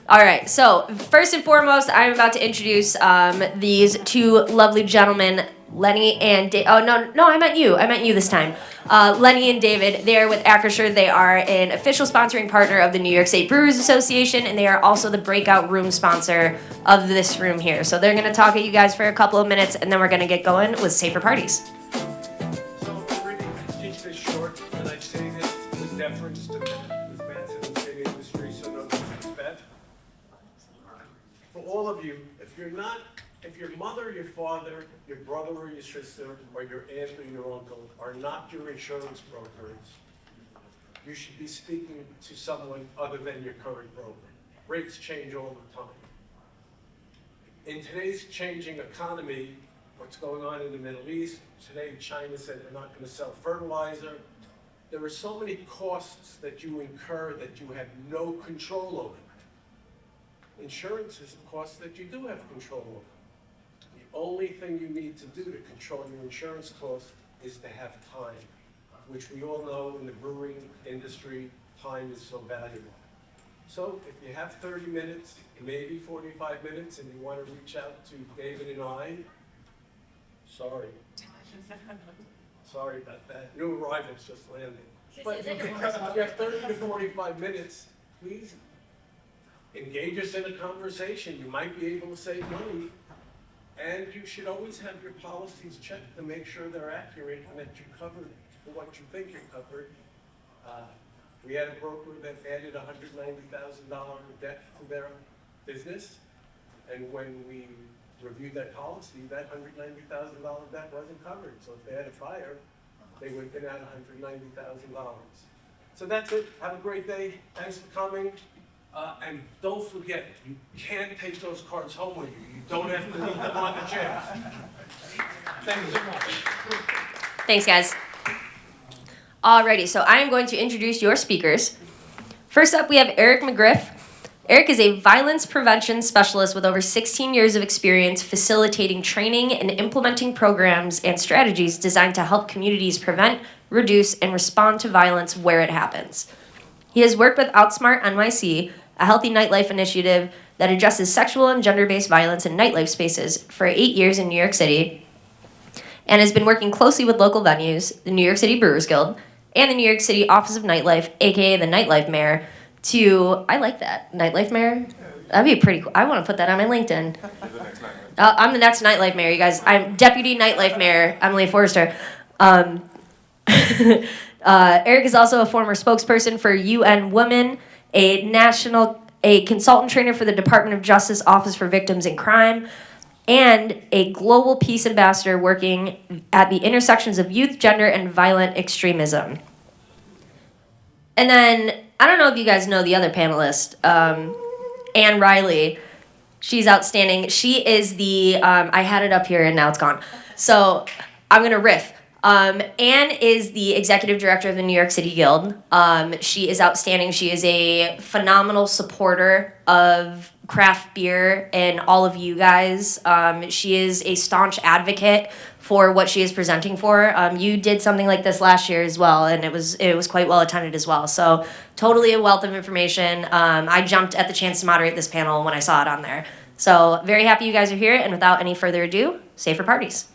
All right, so first and foremost, I'm about to introduce these two lovely gentlemen, Lenny and oh, no, I meant you this time. Lenny and David, they are with Acrisure. They are an official sponsoring partner of the New York State Brewers Association, and they are also the breakout room sponsor of this room here. So they're going to talk at you guys for a couple of minutes, and then we're going to get going with Safer Parties. So I'm really going to keep this short, and I say this with deference to the fans in the city industry, so no disrespect. For all of you, if your mother, your father, your brother or your sister, or your aunt or your uncle are not your insurance brokers, you should be speaking to someone other than your current broker. Rates change all the time. In today's changing economy, what's going on in the Middle East, today China said they're not going to sell fertilizer. There are so many costs that you incur that you have no control over. Insurance is a cost that you do have control over. The only thing you need to do to control your insurance costs is to have time, which we all know in the brewing industry, time is so valuable. So if you have 30 minutes, maybe 45 minutes, and you want to reach out to David and I, sorry about that. New arrivals just landed. But if you have 30 to 45 minutes, please engage us in a conversation. You might be able to save money, and you should always have your policies checked to make sure they're accurate and that you're covered for what you think you're covered. We had a broker that added $190,000 debt to their business, and when we reviewed that policy, that $190,000 debt wasn't covered. So if they had a fire, they would have been out $190,000. So that's it. Have a great day. Thanks for coming. And don't forget, you can't take those cards home with you. You don't have to leave them on the chair. Thank you so much. Thanks, guys. Alrighty, so I am going to introduce your speakers. First up, we have Eric McGriff. Eric is a violence prevention specialist with over 16 years of experience facilitating training and implementing programs and strategies designed to help communities prevent, reduce, and respond to violence where it happens. He has worked with OutSmartNYC, a healthy nightlife initiative that addresses sexual and gender-based violence in nightlife spaces, for 8 years in New York City, and has been working closely with local venues, the New York City Brewers Guild, and the New York City Office of Nightlife, aka the Nightlife Mayor, to, I like that, Nightlife Mayor? That'd be pretty cool. I want to put that on my LinkedIn. I'm the next Nightlife Mayor, you guys. I'm Deputy Nightlife Mayor, Emily Forrester. Eric is also a former spokesperson for UN Women, a consultant trainer for the Department of Justice Office for Victims in Crime, and a global peace ambassador working at the intersections of youth, gender, and violent extremism. And then, I don't know if you guys know the other panelist, Anne Reilly. She's outstanding. She is the, I had it up here and now it's gone. So I'm going to riff. Anne is the executive director of the New York City Guild. She is outstanding. She is a phenomenal supporter of craft beer and all of you guys. She is a staunch advocate for what she is presenting for. You did something like this last year as well, and it was quite well attended as well. So totally a wealth of information. I jumped at the chance to moderate this panel when I saw it on there. So very happy you guys are here, and without any further ado, Safer Parties.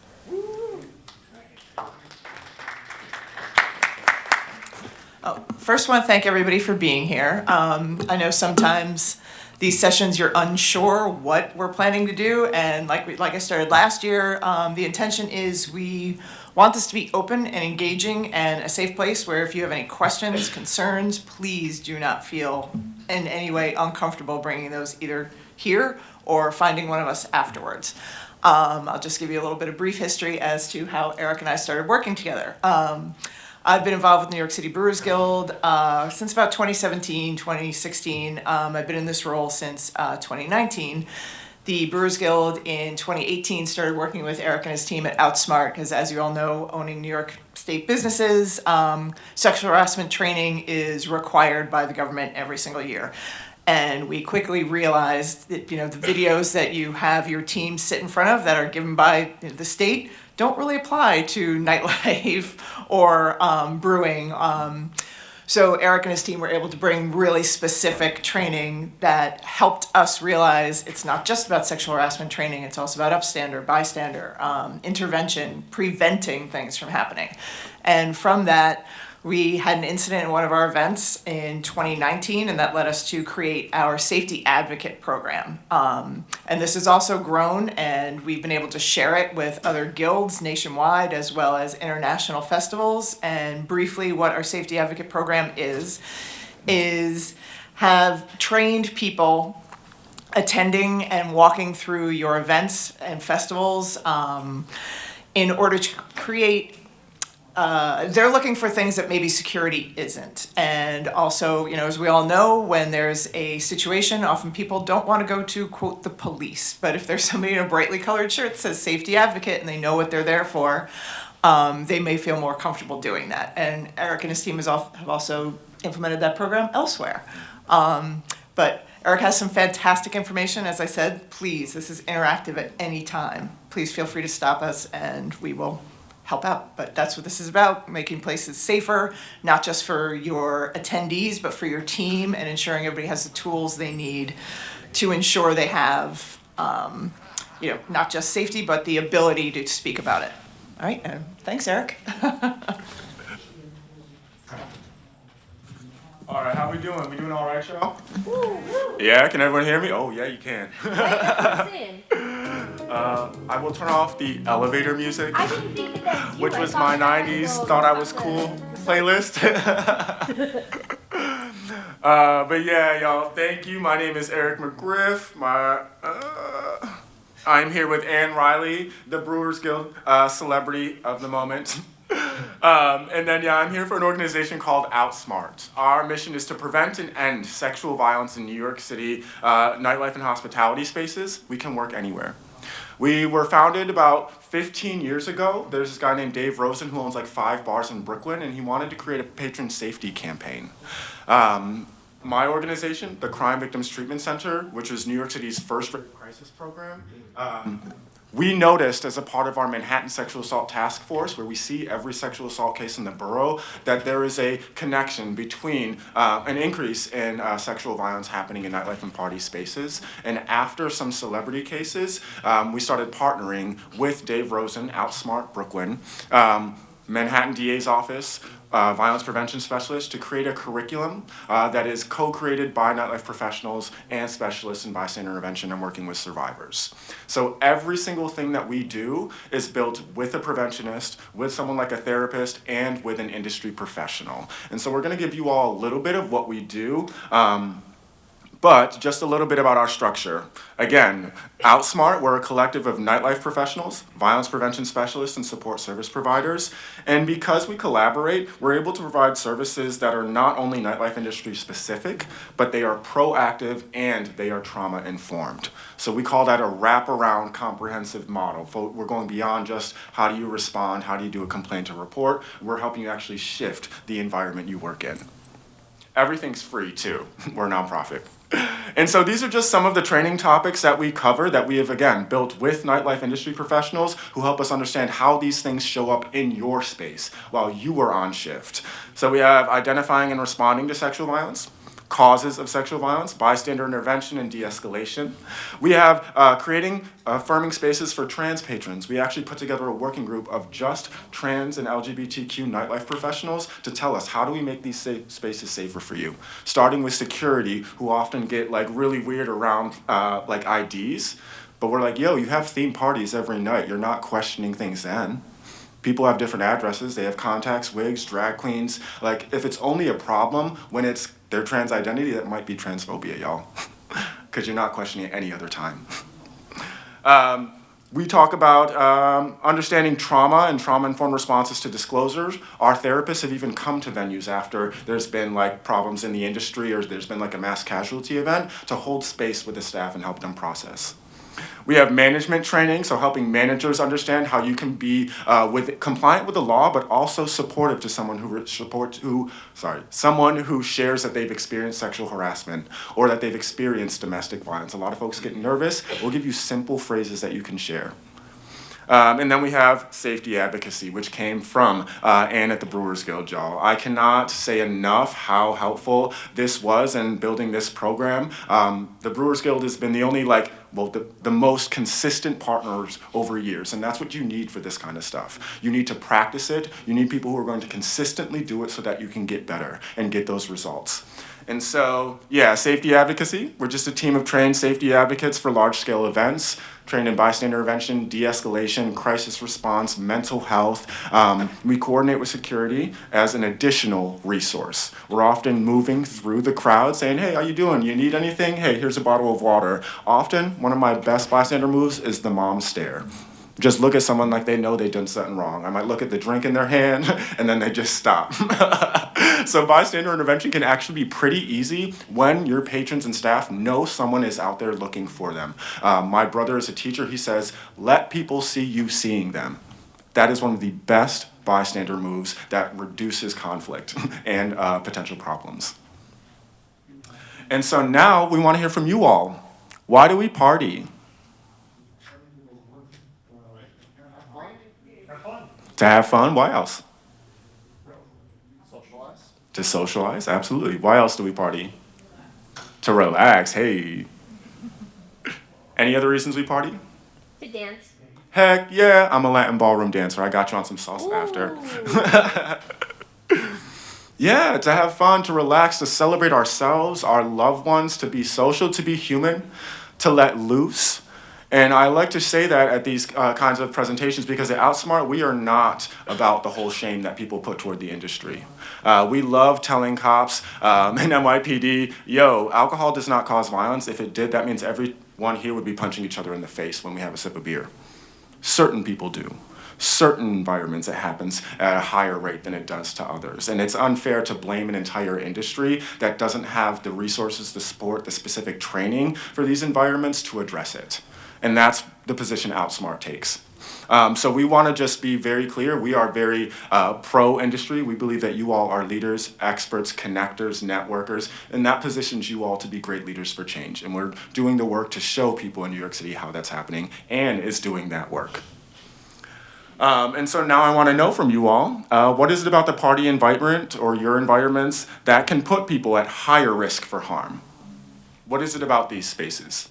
First, I want to thank everybody for being here. I know sometimes these sessions you're unsure what we're planning to do, and like I started last year, the intention is we want this to be open and engaging and a safe place where if you have any questions, concerns, please do not feel in any way uncomfortable bringing those either here or finding one of us afterwards. I'll just give you a little bit of brief history as to how Eric and I started working together. I've been involved with New York City Brewers Guild since about 2017, 2016. I've been in this role since 2019. The Brewers Guild in 2018 started working with Eric and his team at OutSmart because, as you all know, owning New York State businesses, sexual harassment training is required by the government every single year. And we quickly realized that, the videos that you have your team sit in front of that are given by the state don't really apply to nightlife or brewing. So Eric and his team were able to bring really specific training that helped us realize it's not just about sexual harassment training, it's also about upstander, bystander, intervention, preventing things from happening. And from that, we had an incident in one of our events in 2019, and that led us to create our safety advocate program. And this has also grown, and we've been able to share it with other guilds nationwide as well as international festivals. And briefly, what our safety advocate program is have trained people attending and walking through your events and festivals in order to create they're looking for things that maybe security isn't. And also, as we all know, when there's a situation, often people don't want to go to, quote, the police. But if there's somebody in a brightly colored shirt that says safety advocate and they know what they're there for, they may feel more comfortable doing that. And Eric and his team have also implemented that program elsewhere. But Eric has some fantastic information. As I said, please, this is interactive at any time. Please feel free to stop us and we will help out. But that's what this is about, making places safer, not just for your attendees, but for your team, and ensuring everybody has the tools they need to ensure they have, not just safety, but the ability to speak about it. All right, thanks, Eric. All right, how we doing? We doing all right, y'all? Yeah, can everyone hear me? Oh, yeah, you can. I will turn off the elevator music, which was my 90s thought I was cool playlist. But yeah, y'all, thank you. My name is Eric McGriff. I'm here with Reilly, the Brewers Guild celebrity of the moment. And then, I'm here for an organization called OutSmart. Our mission is to prevent and end sexual violence in New York City, nightlife and hospitality spaces. We can work anywhere. We were founded about 15 years ago. There's this guy named Dave Rosen who owns like 5 bars in Brooklyn, and he wanted to create a patron safety campaign. My organization, the Crime Victims Treatment Center, which is New York City's first rape crisis program, we noticed as a part of our Manhattan Sexual Assault Task Force, where we see every sexual assault case in the borough, that there is a connection between an increase in sexual violence happening in nightlife and party spaces. And after some celebrity cases, we started partnering with Dave Rosen, OutSmart Brooklyn, Manhattan DA's office, violence prevention specialist, to create a curriculum that is co-created by nightlife professionals and specialists in bystander intervention and working with survivors. So every single thing that we do is built with a preventionist, with someone like a therapist, and with an industry professional. And so we're going to give you all a little bit of what we do. But just a little bit about our structure. Again, OutSmart, we're a collective of nightlife professionals, violence prevention specialists, and support service providers. And because we collaborate, we're able to provide services that are not only nightlife industry specific, but they are proactive and they are trauma informed. So we call that a wraparound comprehensive model. We're going beyond just how do you respond, how do you do a complaint or report. We're helping you actually shift the environment you work in. Everything's free too. We're a nonprofit. And so these are just some of the training topics that we cover that we have, again, built with nightlife industry professionals who help us understand how these things show up in your space while you are on shift. So we have identifying and responding to sexual violence, causes of sexual violence, bystander intervention and de-escalation. We have creating affirming spaces for trans patrons. We actually put together a working group of just trans and LGBTQ nightlife professionals to tell us how do we make these spaces safer for you. Starting with security, who often get like really weird around like IDs, but we're like, yo, you have theme parties every night. You're not questioning things then. People have different addresses, they have contacts, wigs, drag queens. Like, if it's only a problem when it's their trans identity, that might be transphobia, y'all. Because you're not questioning it any other time. We talk about understanding trauma and trauma-informed responses to disclosures. Our therapists have even come to venues after there's been like problems in the industry or there's been like a mass casualty event to hold space with the staff and help them process. We have management training, so helping managers understand how you can be compliant with the law, but also supportive to someone someone who shares that they've experienced sexual harassment or that they've experienced domestic violence. A lot of folks get nervous. We'll give you simple phrases that you can share. And then we have safety advocacy, which came from Ann at the Brewers Guild, y'all. I cannot say enough how helpful this was in building this program. The Brewers Guild has been the only, the most consistent partners over years, and that's what you need for this kind of stuff. You need to practice it. You need people who are going to consistently do it so that you can get better and get those results. And so, yeah, safety advocacy. We're just a team of trained safety advocates for large-scale events, trained in bystander intervention, de-escalation, crisis response, mental health. We coordinate with security as an additional resource. We're often moving through the crowd saying, hey, how you doing? You need anything? Hey, here's a bottle of water. Often, one of my best bystander moves is the mom stare. Just look at someone like they know they've done something wrong. I might look at the drink in their hand, and then they just stop. So bystander intervention can actually be pretty easy when your patrons and staff know someone is out there looking for them. My brother is a teacher. He says, let people see you seeing them. That is one of the best bystander moves that reduces conflict and potential problems. And so now we want to hear from you all. Why do we party? To have fun. Why else? Socialize. To socialize, absolutely. Why else do we party? To relax, hey. Any other reasons we party? To dance. Heck yeah, I'm a Latin ballroom dancer. I got you on some salsa after. Yeah, to have fun, to relax, to celebrate ourselves, our loved ones, to be social, to be human, to let loose. And I like to say that at these kinds of presentations because at OutSmart, we are not about the whole shame that people put toward the industry. We love telling cops and NYPD, yo, alcohol does not cause violence. If it did, that means everyone here would be punching each other in the face when we have a sip of beer. Certain people do. Certain environments, it happens at a higher rate than it does to others. And it's unfair to blame an entire industry that doesn't have the resources, the support, the specific training for these environments to address it. And that's the position OutSmart takes. So we want to just be very clear. We are very pro-industry. We believe that you all are leaders, experts, connectors, networkers, and that positions you all to be great leaders for change. And we're doing the work to show people in New York City how that's happening and is doing that work. And so now I want to know from you all, what is it about the party environment or your environments that can put people at higher risk for harm? What is it about these spaces?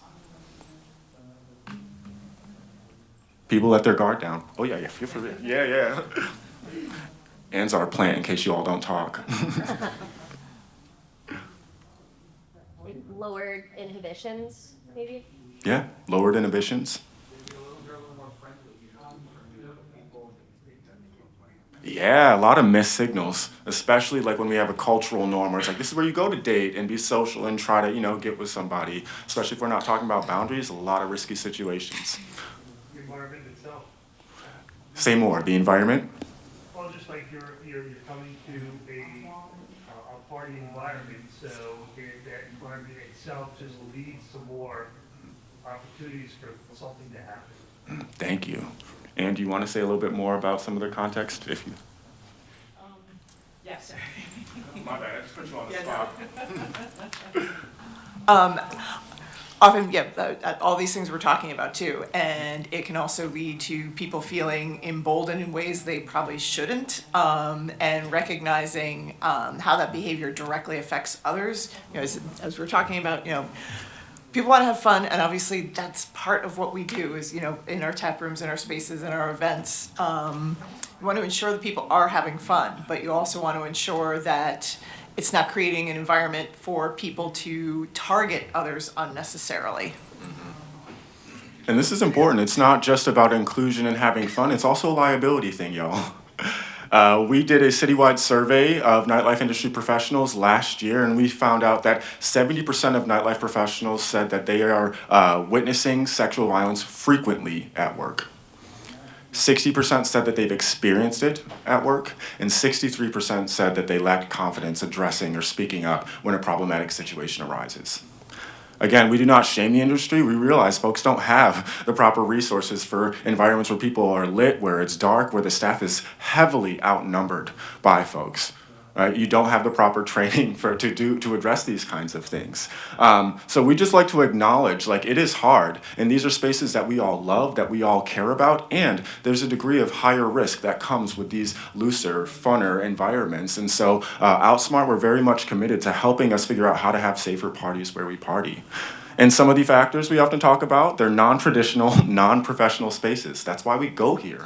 People let their guard down. Oh yeah, feel free. Yeah. Ann's our plant in case you all don't talk. Lowered inhibitions, maybe? Yeah, lowered inhibitions. Yeah, a lot of missed signals, especially like when we have a cultural norm where it's like, this is where you go to date and be social and try to, get with somebody. Especially if we're not talking about boundaries, a lot of risky situations. The environment itself. Say more, the environment? Well, just like you're coming to a party environment, so that environment itself just leads to more opportunities for something to happen. Thank you. And do you want to say a little bit more about some of the context? If you. Yeah, sorry. My bad, I just put you on the spot. Often, all these things we're talking about too, and it can also lead to people feeling emboldened in ways they probably shouldn't, and recognizing how that behavior directly affects others. As we're talking about, people want to have fun, and obviously that's part of what we do is, in our tap rooms, in our spaces, in our events. You want to ensure that people are having fun, but you also want to ensure that it's not creating an environment for people to target others unnecessarily. And this is important. It's not just about inclusion and having fun. It's also a liability thing, y'all. We did a citywide survey of nightlife industry professionals last year, and we found out that 70% of nightlife professionals said that they are witnessing sexual violence frequently at work. 60% said that they've experienced it at work, and 63% said that they lack confidence addressing or speaking up when a problematic situation arises. Again, we do not shame the industry. We realize folks don't have the proper resources for environments where people are lit, where it's dark, where the staff is heavily outnumbered by folks. Right? You don't have the proper training to address these kinds of things. So we just like to acknowledge, like, it is hard, and these are spaces that we all love, that we all care about, and there's a degree of higher risk that comes with these looser, funner environments. And so OutSmart, we're very much committed to helping us figure out how to have safer parties where we party. And some of the factors we often talk about, they're non-traditional, non-professional spaces. That's why we go here.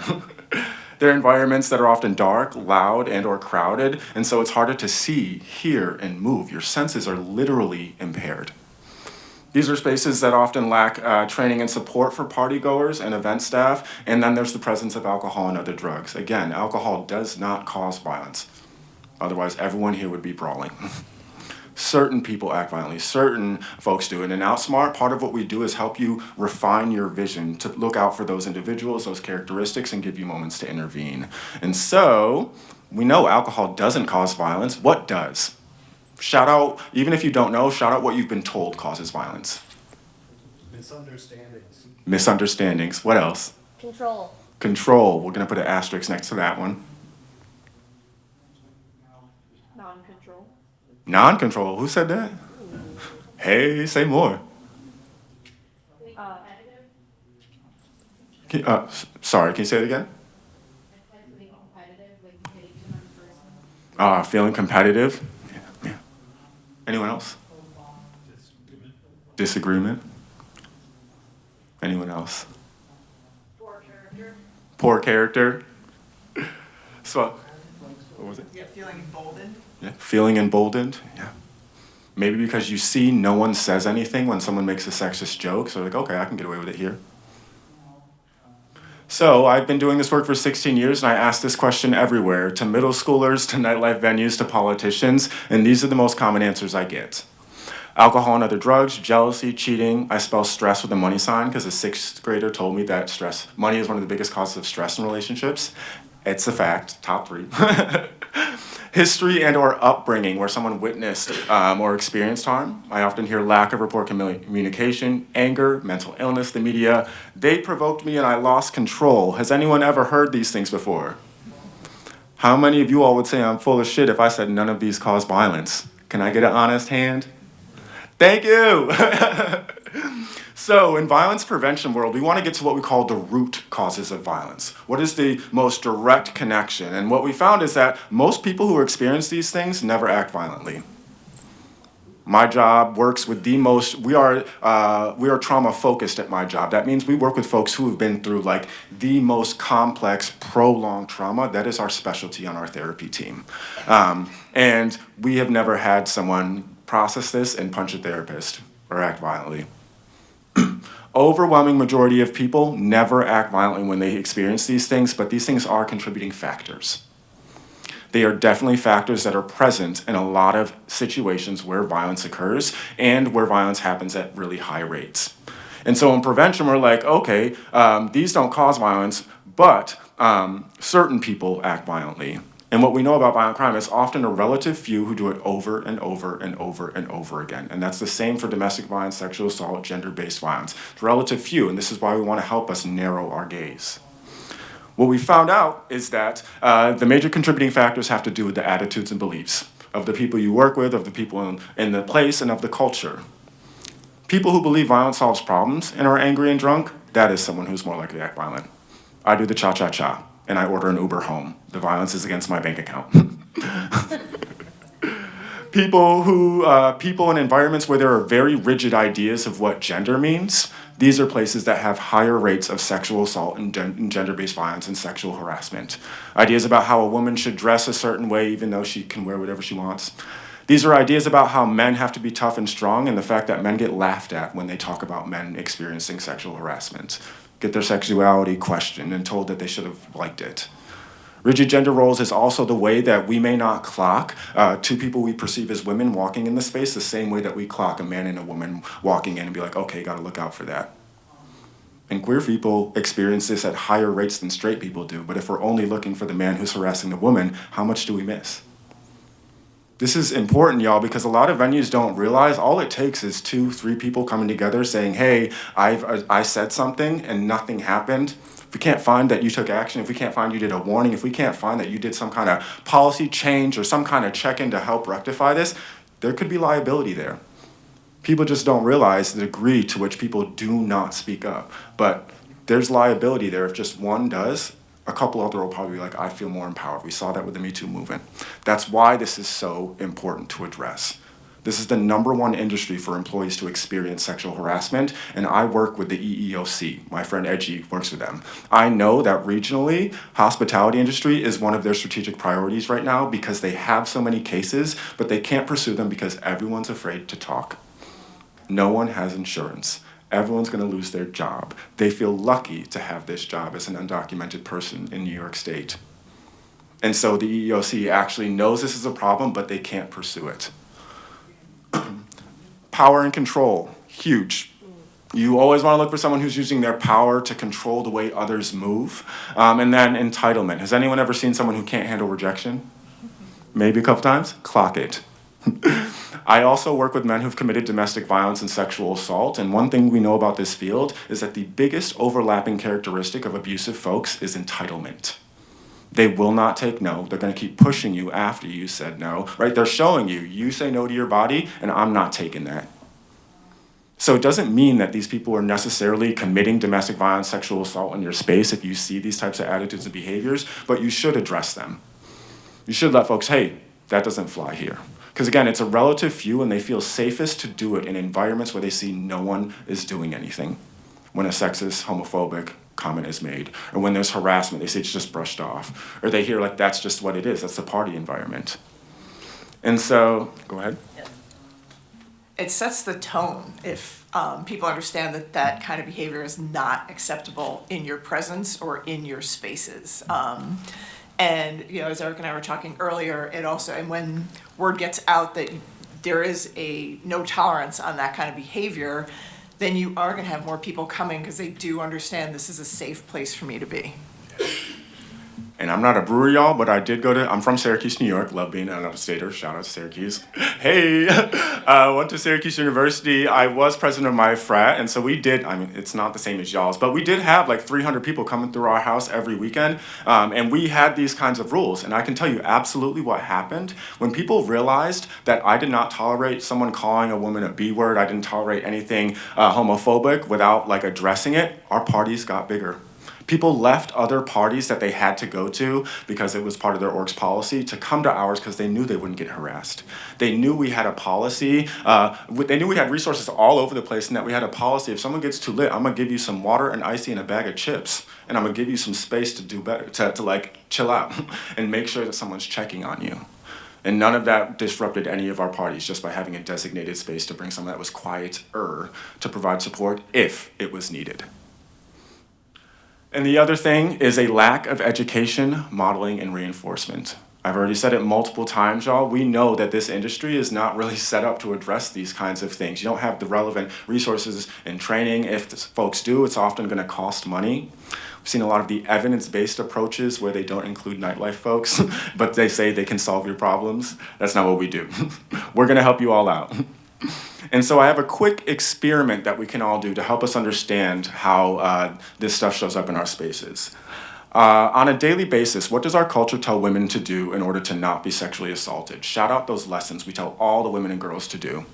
They're environments that are often dark, loud, and or crowded, and so it's harder to see, hear, and move. Your senses are literally impaired. These are spaces that often lack training and support for partygoers and event staff, and then there's the presence of alcohol and other drugs. Again, alcohol does not cause violence. Otherwise, everyone here would be brawling. Certain people act violently, certain folks do. And in OutSmart, part of what we do is help you refine your vision to look out for those individuals, those characteristics, and give you moments to intervene. And so, we know alcohol doesn't cause violence. What does? Shout out, even if you don't know, shout out what you've been told causes violence. Misunderstandings. Misunderstandings. What else? Control. Control. We're going to put an asterisk next to that one. Non-control. Non-control. Who said that? Hey, say more. Sorry, can you say it again? Feeling competitive. Yeah. Anyone else? Disagreement. Anyone else? Poor character. Poor character. So, what was it? Yeah, feeling emboldened. Yeah, feeling emboldened. Yeah. Maybe because you see no one says anything when someone makes a sexist joke, so like, okay, I can get away with it here. So I've been doing this work for 16 years, and I ask this question everywhere, to middle schoolers, to nightlife venues, to politicians, and these are the most common answers I get. Alcohol and other drugs, jealousy, cheating. I spell stress with a money sign because a sixth grader told me that money is one of the biggest causes of stress in relationships. It's a fact, top 3. History and or upbringing where someone witnessed or experienced harm. I often hear lack of rapport communication, anger, mental illness, the media. They provoked me and I lost control. Has anyone ever heard these things before? How many of you all would say I'm full of shit if I said none of these cause violence? Can I get an honest hand? Thank you. So in violence prevention world, we want to get to what we call the root causes of violence. What is the most direct connection? And what we found is that most people who experience these things never act violently. My job works with we are trauma focused at my job. That means we work with folks who have been through like the most complex, prolonged trauma. That is our specialty on our therapy team. And we have never had someone process this and punch a therapist or act violently. Overwhelming majority of people never act violently when they experience these things, but these things are contributing factors. They are definitely factors that are present in a lot of situations where violence occurs and where violence happens at really high rates. And so in prevention, we're like, okay, these don't cause violence, but certain people act violently. And what we know about violent crime is often a relative few who do it over and over and over and over again. And that's the same for domestic violence, sexual assault, gender-based violence. It's relative few, and this is why we want to help us narrow our gaze. What we found out is that the major contributing factors have to do with the attitudes and beliefs of the people you work with, of the people in the place, and of the culture. People who believe violence solves problems and are angry and drunk, that is someone who's more likely to act violent. I do the cha-cha-cha, and I order an Uber home. The violence is against my bank account. People in environments where there are very rigid ideas of what gender means, these are places that have higher rates of sexual assault and gender-based violence and sexual harassment. Ideas about how a woman should dress a certain way even though she can wear whatever she wants. These are ideas about how men have to be tough and strong and the fact that men get laughed at when they talk about men experiencing sexual harassment, get their sexuality questioned and told that they should have liked it. Rigid gender roles is also the way that we may not clock two people we perceive as women walking in the space the same way that we clock a man and a woman walking in and be like, okay, gotta look out for that. And queer people experience this at higher rates than straight people do, but if we're only looking for the man who's harassing the woman, how much do we miss? This is important, y'all, because a lot of venues don't realize all it takes is 2-3 people coming together saying, hey, I said something and nothing happened. if we can't find that you took action, if we can't find you did a warning, if we can't find that you did some kind of policy change or some kind of check-in to help rectify this, there could be liability there. People just don't realize the degree to which people do not speak up. But there's liability there. If just one does, a couple other will probably be like, I feel more empowered. We saw that with the Me Too movement. That's why this is so important to address. This is the #1 industry for employees to experience sexual harassment, and I work with the EEOC. My friend Edgy works with them. I know that regionally, hospitality industry is one of their strategic priorities right now because they have so many cases, but they can't pursue them because everyone's afraid to talk. No one has insurance. Everyone's going to lose their job. They feel lucky to have this job as an undocumented person in New York State. And so the EEOC actually knows this is a problem, but they can't pursue it. Power and control, huge. You always want to look for someone who's using their power to control the way others move. And then entitlement. Has anyone ever seen someone who can't handle rejection? Maybe a couple times? Clock it. I also work with men who've committed domestic violence and sexual assault, and one thing we know about this field is that the biggest overlapping characteristic of abusive folks is entitlement. They will not take no. They're going to keep pushing you after you said no, right? They're showing you, you say no to your body, and I'm not taking that. So it doesn't mean that these people are necessarily committing domestic violence, sexual assault in your space if you see these types of attitudes and behaviors, but you should address them. You should let folks, hey, that doesn't fly here. Because again, it's a relative few and they feel safest to do it in environments where they see no one is doing anything. When a sexist, homophobic comment is made, or when there's harassment, they say it's just brushed off. Or they hear like, that's just what it is, that's the party environment. And so, go ahead. It sets the tone if people understand that that kind of behavior is not acceptable in your presence or in your spaces. And you know, as Eric and I were talking earlier, it also, and when word gets out that there is a no tolerance on that kind of behavior, then you are going to have more people coming because they do understand this is a safe place for me to be. And I'm not a brewer, y'all, but I did I'm from Syracuse, New York. Love being an out-of-stater. Shout out to Syracuse. Hey! I went to Syracuse University. I was president of my frat, and so we did, I mean, it's not the same as y'all's, but we did have like 300 people coming through our house every weekend, and we had these kinds of rules. And I can tell you absolutely what happened. When people realized that I did not tolerate someone calling a woman a B-word, I didn't tolerate anything homophobic without like addressing it, our parties got bigger. People left other parties that they had to go to because it was part of their org's policy to come to ours because they knew they wouldn't get harassed. They knew we had a policy. They knew we had resources all over the place and that we had a policy. If someone gets too lit, I'm going to give you some water and icy and a bag of chips. And I'm going to give you some space to do better, to like chill out and make sure that someone's checking on you. And none of that disrupted any of our parties just by having a designated space to bring someone that was quieter to provide support if it was needed. And the other thing is a lack of education, modeling, and reinforcement. I've already said it multiple times, y'all. We know that this industry is not really set up to address these kinds of things. You don't have the relevant resources and training. If folks do, it's often going to cost money. We've seen a lot of the evidence-based approaches where they don't include nightlife folks, but they say they can solve your problems. That's not what we do. We're going to help you all out. And so I have a quick experiment that we can all do to help us understand how this stuff shows up in our spaces. On a daily basis, what does our culture tell women to do in order to not be sexually assaulted? Shout out those lessons we tell all the women and girls to do.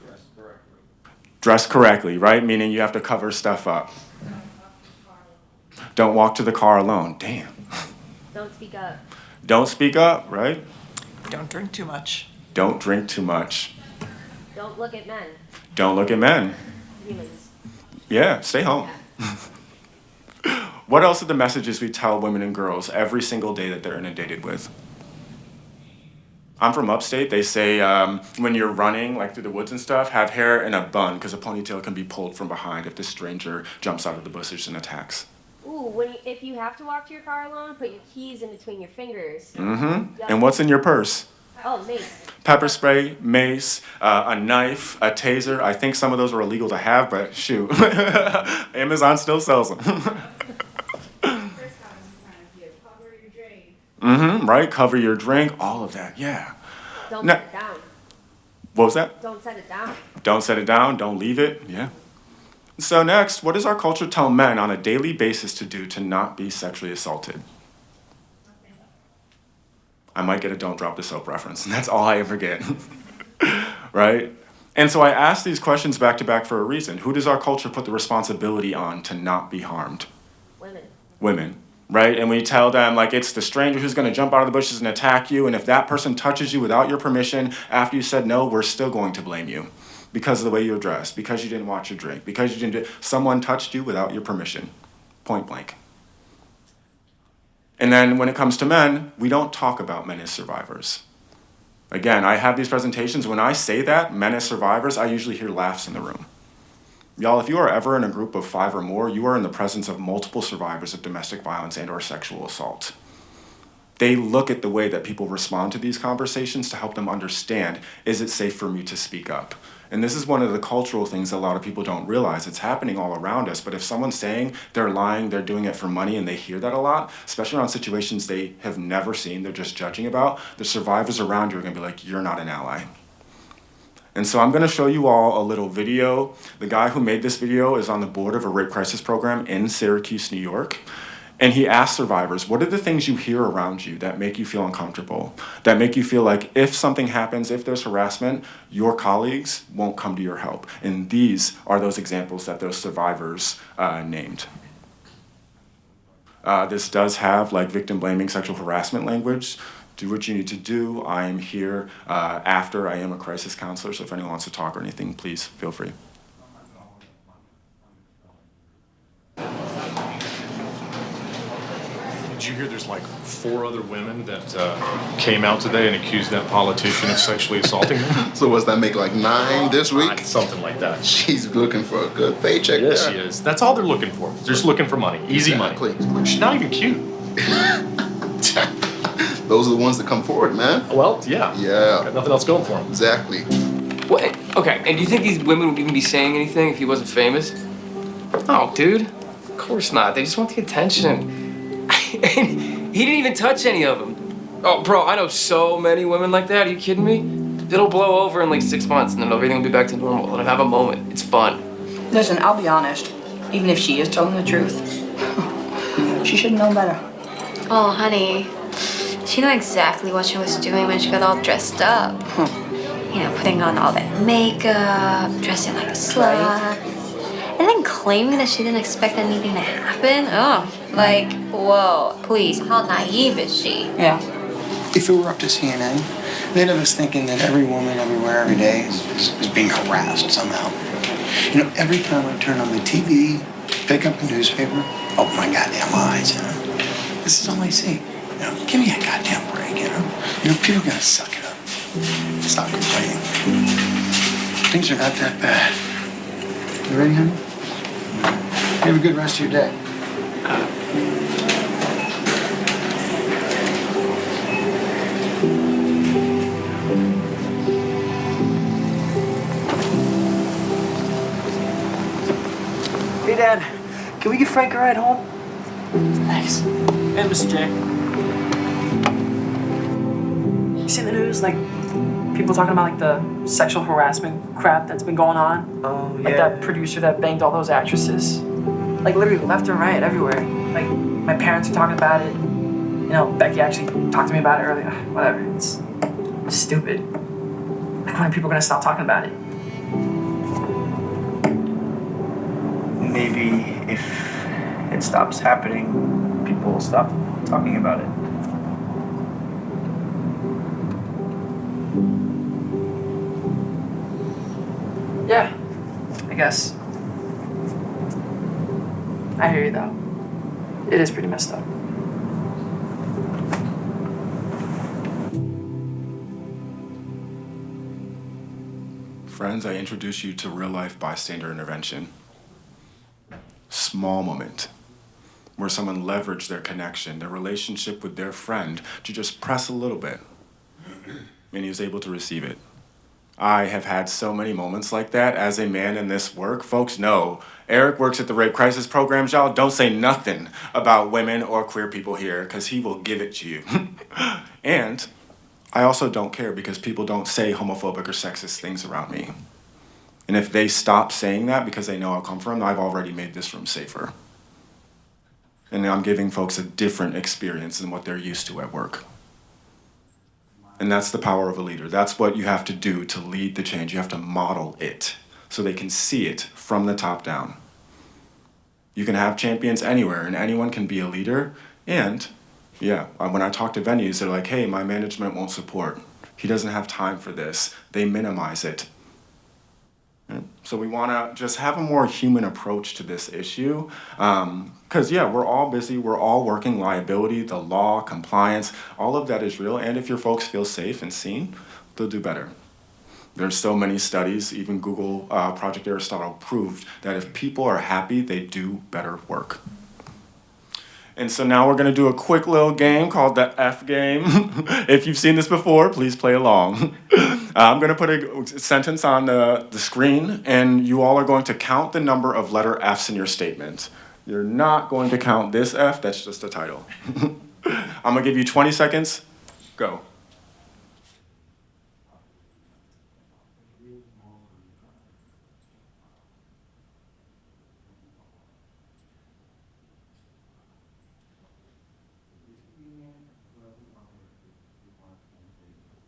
Dress correctly. Dress correctly, right? Meaning you have to cover stuff up. Don't walk to the car alone. Damn. Don't speak up. Don't speak up, right? Don't drink too much. Don't drink too much. Don't look at men. Don't look at men. Humans. Yeah, stay home. What else are the messages we tell women and girls every single day that they're inundated with? I'm from upstate. They say when you're running, like through the woods and stuff, have hair in a bun because a ponytail can be pulled from behind if this stranger jumps out of the bushes and attacks. Ooh, if you have to walk to your car alone, put your keys in between your fingers. Mm-hmm. And what's in your purse? Oh, mace. Pepper spray, mace, a knife, a taser. I think some of those are illegal to have, but shoot. Amazon still sells them. Mm-hmm, right? Cover your drink, all of that, yeah. Don't set it down. What was that? Don't set it down. Don't set it down, don't leave it, yeah. So next, what does our culture tell men on a daily basis to do to not be sexually assaulted? I might get a Don't Drop the Soap reference, and that's all I ever get, right? And so I ask these questions back to back for a reason. Who does our culture put the responsibility on to not be harmed? Women, right? And we tell them, like, it's the stranger who's gonna jump out of the bushes and attack you, and if that person touches you without your permission, after you said no, we're still going to blame you. Because of the way you're dressed, because you didn't watch your drink, because you didn't someone touched you without your permission, point blank. And then when it comes to men, we don't talk about men as survivors. Again, I have these presentations, when I say that, men as survivors, I usually hear laughs in the room. Y'all, if you are ever in a group of 5 or more, you are in the presence of multiple survivors of domestic violence and or sexual assault. They look at the way that people respond to these conversations to help them understand, is it safe for me to speak up? And this is one of the cultural things that a lot of people don't realize. It's happening all around us, but if someone's saying they're lying, they're doing it for money, and they hear that a lot, especially around situations they have never seen, they're just judging about, the survivors around you are gonna be like, you're not an ally. And so I'm gonna show you all a little video. The guy who made this video is on the board of a rape crisis program in Syracuse, New York. And he asked survivors, what are the things you hear around you that make you feel uncomfortable? That make you feel like if something happens, if there's harassment, your colleagues won't come to your help. And these are those examples that those survivors named. This does have like victim blaming sexual harassment language. Do what you need to do. I am here after I am a crisis counselor, so if anyone wants to talk or anything, please feel free. Did you hear there's like 4 other women that came out today and accused that politician of sexually assaulting them? So what's that make, like 9 this week? Something like that. She's looking for a good paycheck Yes, there. she is. That's all they're looking for. They're just looking for money. Easy Exactly. money. She's not even cute. Those are the ones that come forward, man. Well, yeah. Yeah. Got nothing else going for them. Exactly. What? Okay, and do you think these women would even be saying anything if he wasn't famous? No, dude. Of course not. They just want the attention. And he didn't even touch any of them. Oh, bro, I know so many women like that. Are you kidding me? It'll blow over in like 6 months and then everything will be back to normal. And I'll have a moment. It's fun. Listen, I'll be honest. Even if she is telling the truth, she should know better. Oh, honey. She knew exactly what she was doing when she got all dressed up. You know, putting on all that makeup, dressing like a slut, and then claiming that she didn't expect anything to happen. Oh, like, whoa, please, how naive is she? Yeah. If it were up to CNN, they'd have us thinking that every woman everywhere every day is being harassed somehow. You know, every time I turn on the TV, pick up the newspaper, open my goddamn eyes, you know. This is all I see. You know, give me a goddamn break, you know. You know, people gotta suck it up. Stop complaining. Things are not that bad. You ready, honey? You have a good rest of your day. Hey, Dad. Can we give Frank a ride home? Thanks. Hey, Mr. J. You seen the news? Like, people talking about, like, the sexual harassment crap that's been going on? Oh, yeah. Like that producer that banged all those actresses? Like, literally left and right, everywhere. Like, my parents are talking about it. You know, Becky actually talked to me about it earlier. Whatever. It's stupid. Like, when are people gonna stop talking about it? Maybe if it stops happening, people will stop talking about it. Yeah, I guess. I hear you though. It is pretty messed up. Friends, I introduce you to real-life bystander intervention. Small moment where someone leveraged their connection, their relationship with their friend to just press a little bit, and he was able to receive it. I have had so many moments like that as a man in this work. Folks know Eric works at the rape crisis programs, y'all. Don't say nothing about women or queer people here because he will give it to you. And I also don't care because people don't say homophobic or sexist things around me. And if they stop saying that because they know I'll come from, I've already made this room safer. And I'm giving folks a different experience than what they're used to at work. And that's the power of a leader. That's what you have to do to lead the change. You have to model it so they can see it from the top down. You can have champions anywhere, and anyone can be a leader. And yeah, when I talk to venues, they're like, hey, my management won't support. He doesn't have time for this. They minimize it. So we want to just have a more human approach to this issue. Because, yeah, we're all busy. We're all working liability, the law, compliance. All of that is real. And if your folks feel safe and seen, they'll do better. There's so many studies, even Google Project Aristotle proved that if people are happy, they do better work. And so now we're going to do a quick little game called the F game. If you've seen this before, please play along. I'm going to put a sentence on the screen, and you all are going to count the number of letter Fs in your statement. You're not going to count this F, that's just a title. I'm going to give you 20 seconds. Go.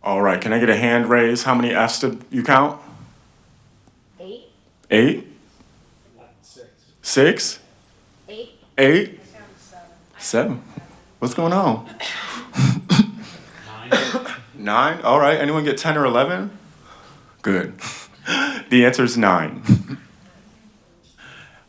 All right, can I get a hand raise? How many Fs did you count? 8. 8? 6? 8. 8? 7. What's going on? 9? All right, anyone get 10 or 11? Good. The answer is 9.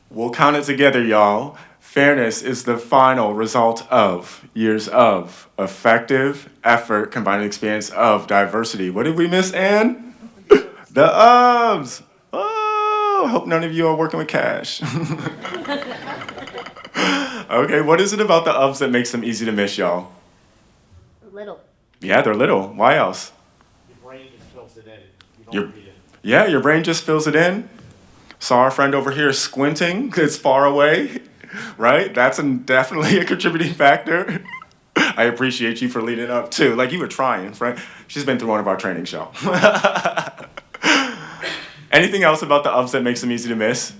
We'll count it together, y'all. Fairness is the final result of years of effective effort combined with experience of diversity. What did we miss, Ann? The ofs. Oh, I hope none of you are working with cash. Okay, what is it about the ofs that makes them easy to miss, y'all? Little. Yeah, they're little. Why else? Your brain just fills it in. You don't read it. Yeah, your brain just fills it in. Saw our friend over here squinting. It's far away. Right? That's definitely a contributing factor. I appreciate you for leading up, too. Like, you were trying, right? She's been through one of our training shows. Anything else about the ups that makes them easy to miss?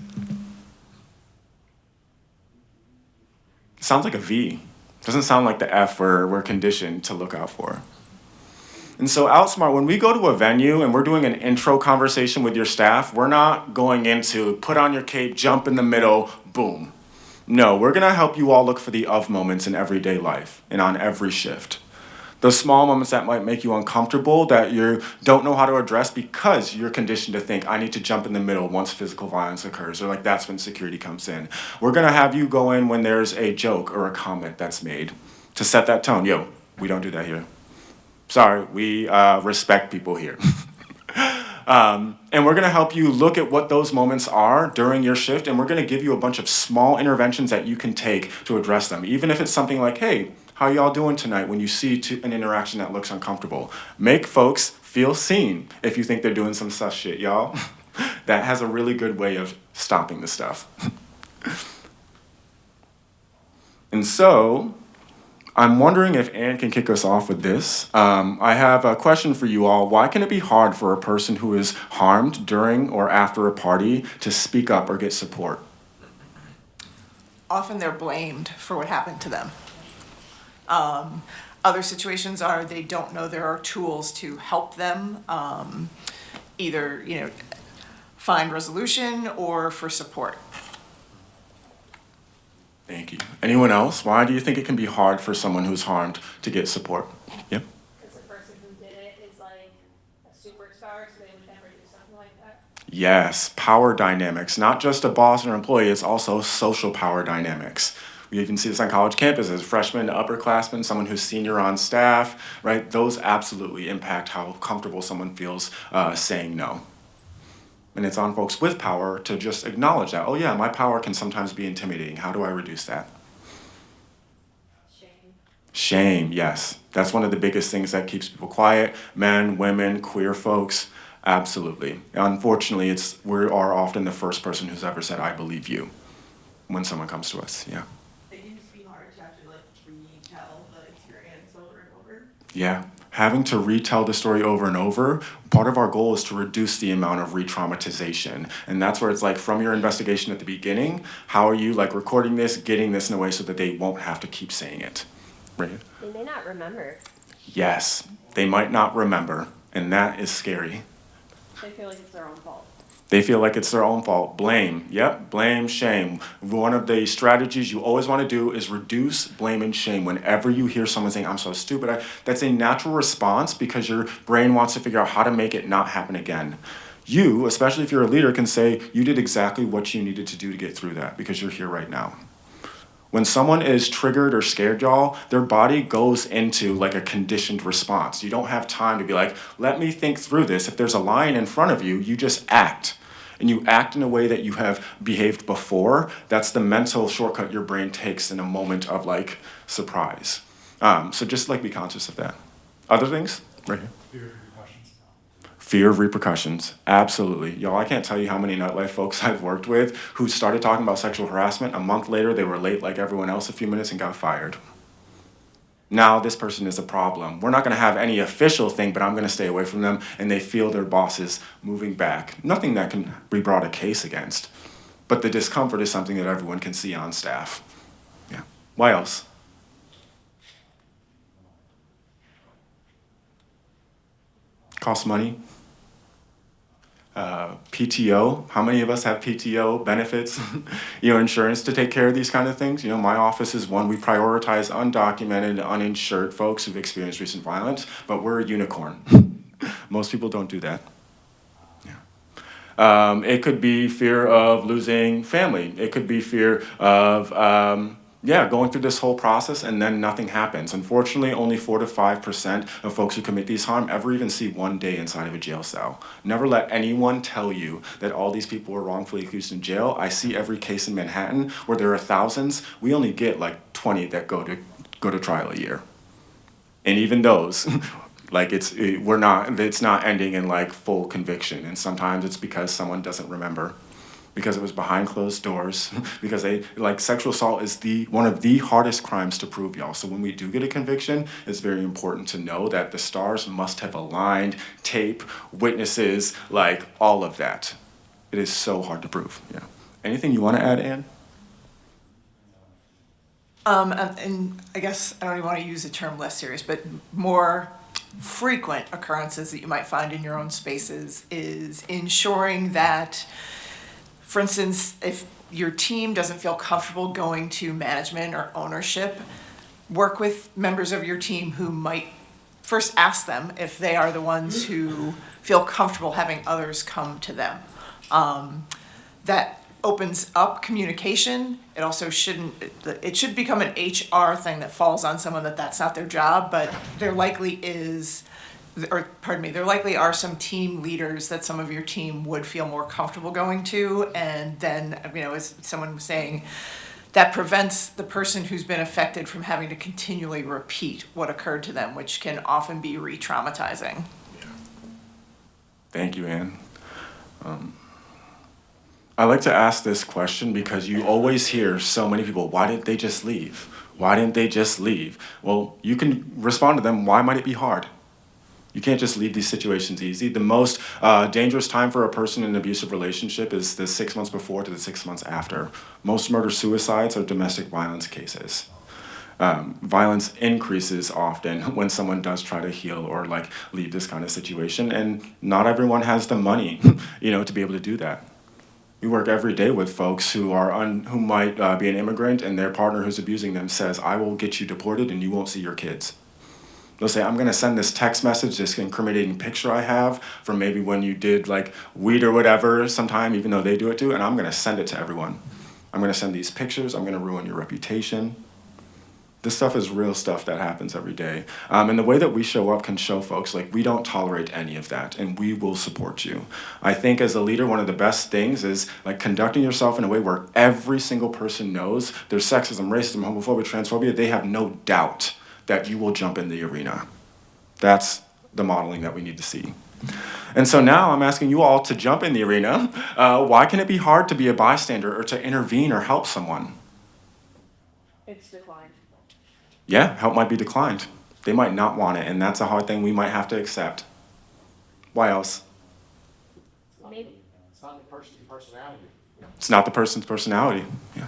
Sounds like a V. Doesn't sound like the F we're conditioned to look out for. And so OutSmart, when we go to a venue and we're doing an intro conversation with your staff, we're not going into put on your cape, jump in the middle, boom. No, we're going to help you all look for the of moments in everyday life and on every shift. Those small moments that might make you uncomfortable, that you don't know how to address because you're conditioned to think, I need to jump in the middle once physical violence occurs, or like that's when security comes in. We're going to have you go in when there's a joke or a comment that's made to set that tone. Yo, we don't do that here. Sorry, we respect people here. And we're going to help you look at what those moments are during your shift, and we're going to give you a bunch of small interventions that you can take to address them. Even if it's something like, hey, how y'all doing tonight when you see an interaction that looks uncomfortable? Make folks feel seen if you think they're doing some sus shit, y'all. That has a really good way of stopping the stuff. And so I'm wondering if Ann can kick us off with this. I have a question for you all. Why can it be hard for a person who is harmed during or after a party to speak up or get support? Often they're blamed for what happened to them. Other situations are they don't know there are tools to help them, either find resolution or for support. Thank you. Anyone else? Why do you think it can be hard for someone who's harmed to get support? Yep. Because the person who did it is like a superstar, so they would never do something like that. Yes, power dynamics. Not just a boss or employee, it's also social power dynamics. We even see this on college campuses, freshmen to upperclassmen, someone who's senior on staff, right? Those absolutely impact how comfortable someone feels saying no. And it's on folks with power to just acknowledge that, oh yeah, my power can sometimes be intimidating. How do I reduce that? Shame, yes. That's one of the biggest things that keeps people quiet. Men, women, queer folks, absolutely. Unfortunately, we are often the first person who's ever said, I believe you, when someone comes to us, yeah. It can just be hard to actually retell the experience over and over. Yeah. having to retell the story over and over, part of our goal is to reduce the amount of re-traumatization. And that's where it's like, from your investigation at the beginning, how are you like recording this, getting this in a way so that they won't have to keep saying it, right? They may not remember. Yes, they might not remember, and that is scary. They feel like it's their own fault. They feel like it's their own fault. Blame. Yep, blame, shame. One of the strategies you always want to do is reduce blame and shame. Whenever you hear someone saying, I'm so stupid, that's a natural response because your brain wants to figure out how to make it not happen again. You, especially if you're a leader, can say you did exactly what you needed to do to get through that because you're here right now. When someone is triggered or scared, y'all, their body goes into like a conditioned response. You don't have time to be like, let me think through this. If there's a lion in front of you, you just act. And you act in a way that you have behaved before. That's the mental shortcut your brain takes in a moment of like surprise. So just like be conscious of that. Other things? Right here. Fear of repercussions. Fear of repercussions. Absolutely. Y'all, I can't tell you how many nightlife folks I've worked with who started talking about sexual harassment. A month later, they were late like everyone else a few minutes and got fired. Now this person is a problem. We're not going to have any official thing, but I'm going to stay away from them, and they feel their bosses moving back. Nothing that can be brought a case against, but the discomfort is something that everyone can see on staff. Yeah. Why else? Costs money. PTO, how many of us have PTO benefits, insurance to take care of these kind of things? My office is one, we prioritize undocumented, uninsured folks who've experienced recent violence, but we're a unicorn. Most people don't do that. Yeah. It could be fear of losing family. It could be fear of, going through this whole process and then nothing happens. Unfortunately, only 4 to 5% of folks who commit these harm ever even see one day inside of a jail cell. Never let anyone tell you that all these people were wrongfully accused in jail. I see every case in Manhattan where there are thousands. We only get like 20 that go to trial a year. And even those, it's not ending in like full conviction. And sometimes it's because someone doesn't remember, because it was behind closed doors, because sexual assault is one of the hardest crimes to prove, y'all. So when we do get a conviction, it's very important to know that the stars must have aligned, tape, witnesses, like all of that. It is so hard to prove. Yeah. Anything you want to add, Anne? And I guess I don't even want to use the term less serious, but more frequent occurrences that you might find in your own spaces is ensuring that, for instance, if your team doesn't feel comfortable going to management or ownership, work with members of your team who might first ask them if they are the ones who feel comfortable having others come to them. That opens up communication. It also it should become an HR thing that falls on someone that's not their job, but there likely are some team leaders that some of your team would feel more comfortable going to, and then, as someone was saying, that prevents the person who's been affected from having to continually repeat what occurred to them, which can often be re-traumatizing. Yeah. Thank you, Anne. I like to ask this question because you always hear so many people, why didn't they just leave? Why didn't they just leave? Well, you can respond to them, why might it be hard? You can't just leave these situations easy. The most dangerous time for a person in an abusive relationship is the 6 months before to the 6 months after. Most murder-suicides are domestic violence cases. Violence increases often when someone does try to heal or leave this kind of situation, and not everyone has the money, to be able to do that. We work every day with folks who might be an immigrant, and their partner who's abusing them says, I will get you deported and you won't see your kids. They'll say, I'm gonna send this text message, this incriminating picture I have from maybe when you did weed or whatever sometime, even though they do it too, and I'm gonna send it to everyone. I'm gonna send these pictures, I'm gonna ruin your reputation. This stuff is real stuff that happens every day. And the way that we show up can show folks we don't tolerate any of that, and we will support you. I think as a leader, one of the best things is conducting yourself in a way where every single person knows there's sexism, racism, homophobia, transphobia. They have no doubt that you will jump in the arena. That's the modeling that we need to see. And so now I'm asking you all to jump in the arena. Why can it be hard to be a bystander or to intervene or help someone? It's declined. Yeah, help might be declined. They might not want it, and that's a hard thing we might have to accept. Why else? Maybe It's not the person's personality. It's not the person's personality. Yeah.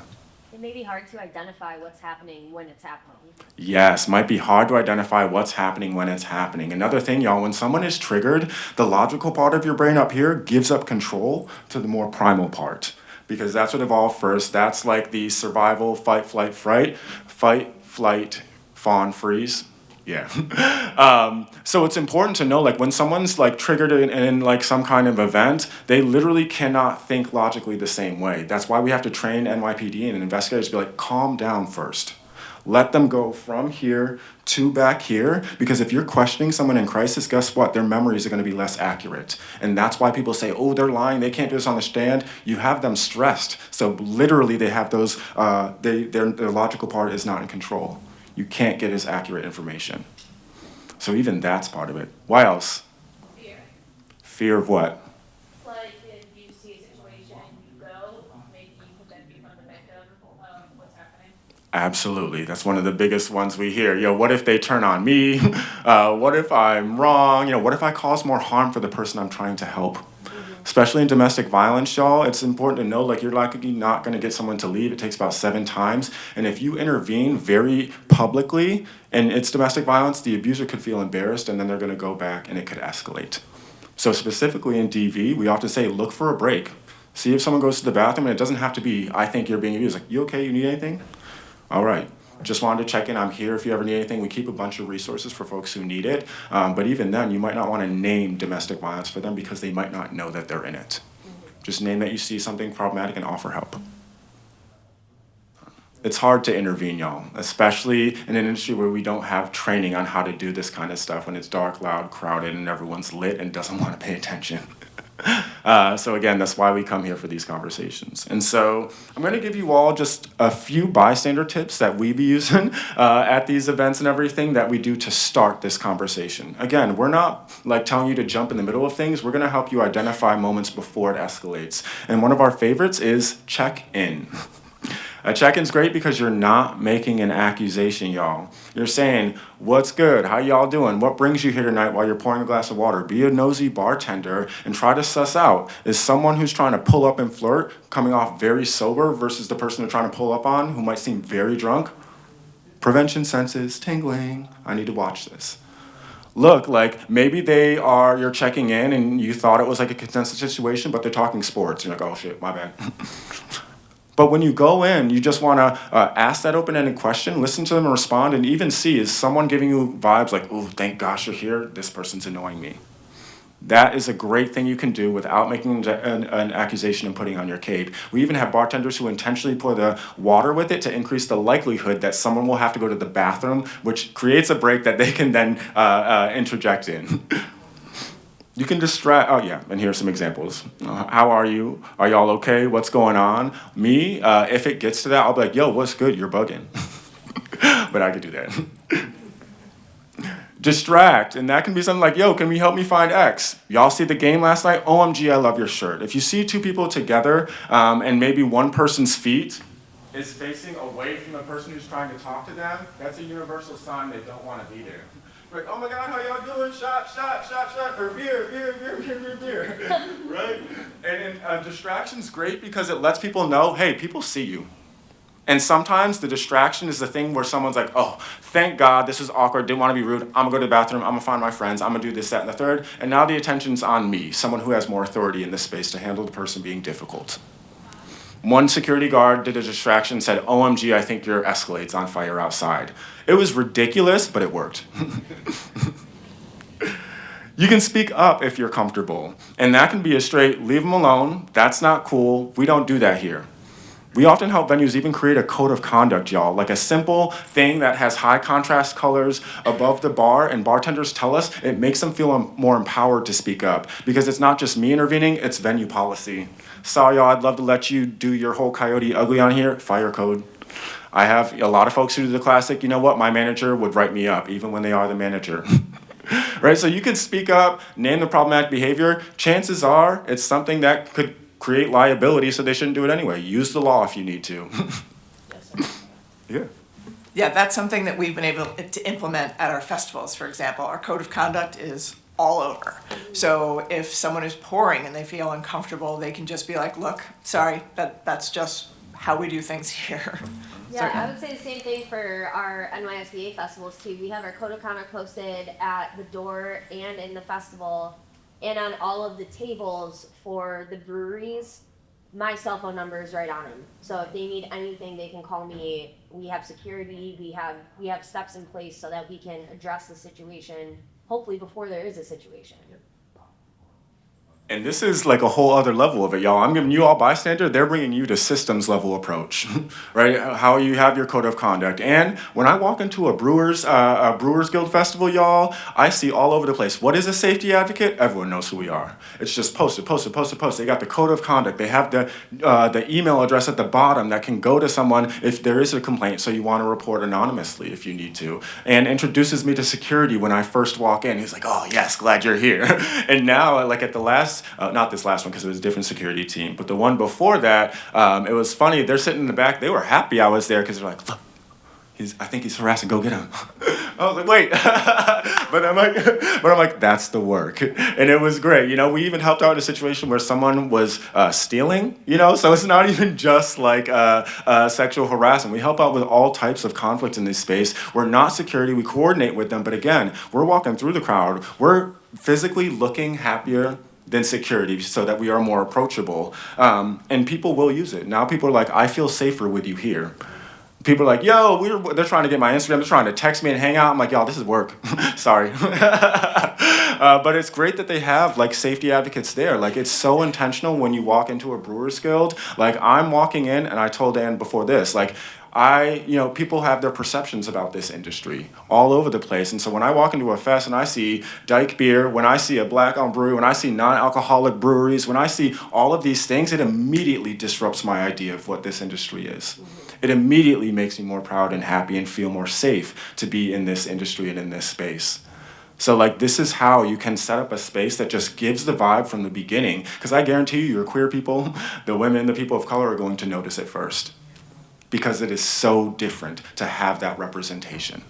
It may be hard to identify what's happening when it's happening. Yes, might be hard to identify what's happening when it's happening. Another thing, y'all, when someone is triggered, the logical part of your brain up here gives up control to the more primal part, because that's what evolved first. That's like the survival, fight, flight, fawn, freeze. Yeah. So it's important to know, like, when someone's like triggered in like some kind of event, they literally cannot think logically the same way. That's why we have to train NYPD and investigators to be like, calm down first. Let them go from here to back here, because if you're questioning someone in crisis, guess what? Their memories are going to be less accurate. And that's why people say, oh, they're lying, they can't do this on the stand. You have them stressed. So literally they have those, their logical part is not in control. You can't get as accurate information. So even that's part of it. Why else? Fear. Fear of what? Like, if you see a situation and you go, maybe you could then become the victim of what's happening. Absolutely. That's one of the biggest ones we hear. Yo, what if they turn on me? What if I'm wrong? What if I cause more harm for the person I'm trying to help? Especially in domestic violence, y'all, it's important to know, like, you're likely not going to get someone to leave. It takes about 7 times. And if you intervene very publicly and it's domestic violence, the abuser could feel embarrassed, and then they're going to go back and it could escalate. So specifically in DV, we often say, look for a break. See if someone goes to the bathroom, and it doesn't have to be, I think you're being abused. Like, you okay? You need anything? All right. Just wanted to check in. I'm here if you ever need anything. We keep a bunch of resources for folks who need it. But even then, you might not want to name domestic violence for them, because they might not know that they're in it. Just name that you see something problematic and offer help. It's hard to intervene, y'all, especially in an industry where we don't have training on how to do this kind of stuff when it's dark, loud, crowded, and everyone's lit and doesn't want to pay attention. So again, that's why we come here for these conversations. And so I'm going to give you all just a few bystander tips that we be using at these events and everything that we do to start this conversation. Again, we're not like telling you to jump in the middle of things. We're going to help you identify moments before it escalates. And one of our favorites is check in. A check-in's great because you're not making an accusation, y'all. You're saying, what's good? How y'all doing? What brings you here tonight while you're pouring a glass of water? Be a nosy bartender and try to suss out, is someone who's trying to pull up and flirt coming off very sober versus the person they're trying to pull up on who might seem very drunk? Prevention senses, tingling. I need to watch this. Look, like, maybe you're checking in and you thought it was like a consensus situation, but they're talking sports. You're like, oh shit, my bad. But when you go in, you just want to ask that open-ended question, listen to them and respond, and even see, is someone giving you vibes like, oh, thank gosh you're here, this person's annoying me. That is a great thing you can do without making an accusation and putting on your cape. We even have bartenders who intentionally pour the water with it to increase the likelihood that someone will have to go to the bathroom, which creates a break that they can then interject in. You can distract, oh yeah, and here's some examples. How are you? Are y'all okay? What's going on? Me, if it gets to that, I'll be like, yo, what's good? You're bugging. But I could do that. Distract, and that can be something like, yo, can we help me find X? Y'all see the game last night? OMG, I love your shirt. If you see 2 people together and maybe one person's feet is facing away from the person who's trying to talk to them, that's a universal sign they don't want to be there. Like, oh my God, how y'all doing? Shot, or beer, right? And distraction's great because it lets people know, hey, people see you. And sometimes the distraction is the thing where someone's like, oh, thank God, this is awkward, didn't want to be rude, I'm gonna go to the bathroom, I'm gonna find my friends, I'm gonna do this, that, and the third, and now the attention's on me, someone who has more authority in this space to handle the person being difficult. One security guard did a distraction, said, OMG, I think your Escalade's on fire outside. It was ridiculous, but it worked. You can speak up if you're comfortable. And that can be a straight, leave them alone, that's not cool, we don't do that here. We often help venues even create a code of conduct, y'all, like a simple thing that has high contrast colors above the bar, and bartenders tell us it makes them feel more empowered to speak up, because it's not just me intervening, it's venue policy. Sorry, y'all, I'd love to let you do your whole Coyote Ugly on here, fire code. I have a lot of folks who do the classic, you know what, my manager would write me up, even when they are the manager. Right, so you can speak up, name the problematic behavior, chances are it's something that could create liability, so they shouldn't do it anyway. Use the law if you need to. Yeah. Yeah, that's something that we've been able to implement at our festivals, for example. Our code of conduct is all over. So if someone is pouring and they feel uncomfortable, they can just be like, look, sorry, that's just how we do things here. Yeah, I would say the same thing for our NYSBA festivals too. We have our code of conduct posted at the door and in the festival and on all of the tables for the breweries. My cell phone number is right on them. So if they need anything, they can call me. We have security, we have steps in place so that we can address the situation, hopefully before there is a situation. And this is like a whole other level of it, y'all. I'm giving you all bystander, they're bringing you to systems level approach, right? How you have your code of conduct. And when I walk into a Brewers Guild festival, y'all, I see all over the place. What is a safety advocate? Everyone knows who we are. It's just posted. They got the code of conduct. They have the email address at the bottom that can go to someone if there is a complaint, so you want to report anonymously if you need to. And introduces me to security when I first walk in. He's like, oh yes, glad you're here. And now, like at the last, not this last one because it was a different security team, but the one before that, it was funny. They're sitting in the back. They were happy I was there because they're like, look, I think he's harassing. Go get him. I was like, wait, but I'm like, that's the work, and it was great. You know, we even helped out in a situation where someone was stealing. You know, so it's not even just like sexual harassment. We help out with all types of conflict in this space. We're not security. We coordinate with them, but again, we're walking through the crowd. We're physically looking happier than security so that we are more approachable. And people will use it. Now people are like, I feel safer with you here. People are like, yo, they're trying to get my Instagram. They're trying to text me and hang out. I'm like, y'all, this is work. Sorry. But it's great that they have like safety advocates there. Like it's so intentional when you walk into a Brewers Guild. Like I'm walking in and I told Dan before this, like people have their perceptions about this industry all over the place. And so when I walk into a fest and I see Dyke beer, when I see a black-owned brewery, when I see non-alcoholic breweries, when I see all of these things, it immediately disrupts my idea of what this industry is. It immediately makes me more proud and happy and feel more safe to be in this industry and in this space. So like this is how you can set up a space that just gives the vibe from the beginning. Because I guarantee you, your queer people, the women, the people of color are going to notice it first. Because it is so different to have that representation.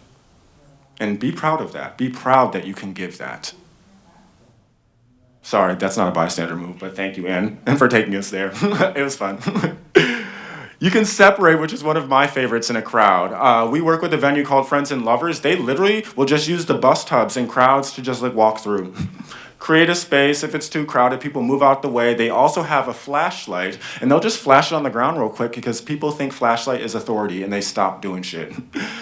And be proud of that. Be proud that you can give that. Sorry, that's not a bystander move, but thank you, Ann, and for taking us there. It was fun. You can separate, which is one of my favorites in a crowd. We work with a venue called Friends and Lovers. They literally will just use the bus tubs and crowds to just like walk through. Create a space. If it's too crowded, people move out the way. They also have a flashlight, and they'll just flash it on the ground real quick because people think flashlight is authority, and they stop doing shit.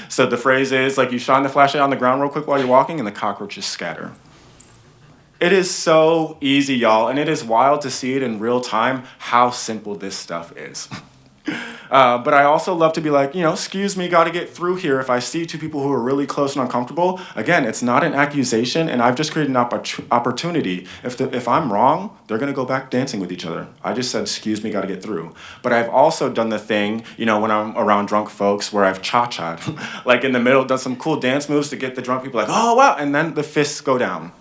So the phrase is, like, you shine the flashlight on the ground real quick while you're walking, and the cockroaches scatter. It is so easy, y'all, and it is wild to see it in real time how simple this stuff is. But I also love to be like, excuse me, got to get through here. If I see two people who are really close and uncomfortable, again, it's not an accusation, and I've just created an opportunity. If I'm wrong, they're going to go back dancing with each other. I just said, excuse me, got to get through. But I've also done the thing, when I'm around drunk folks where I've cha-cha'd, like in the middle, done some cool dance moves to get the drunk people like, oh, wow, and then the fists go down.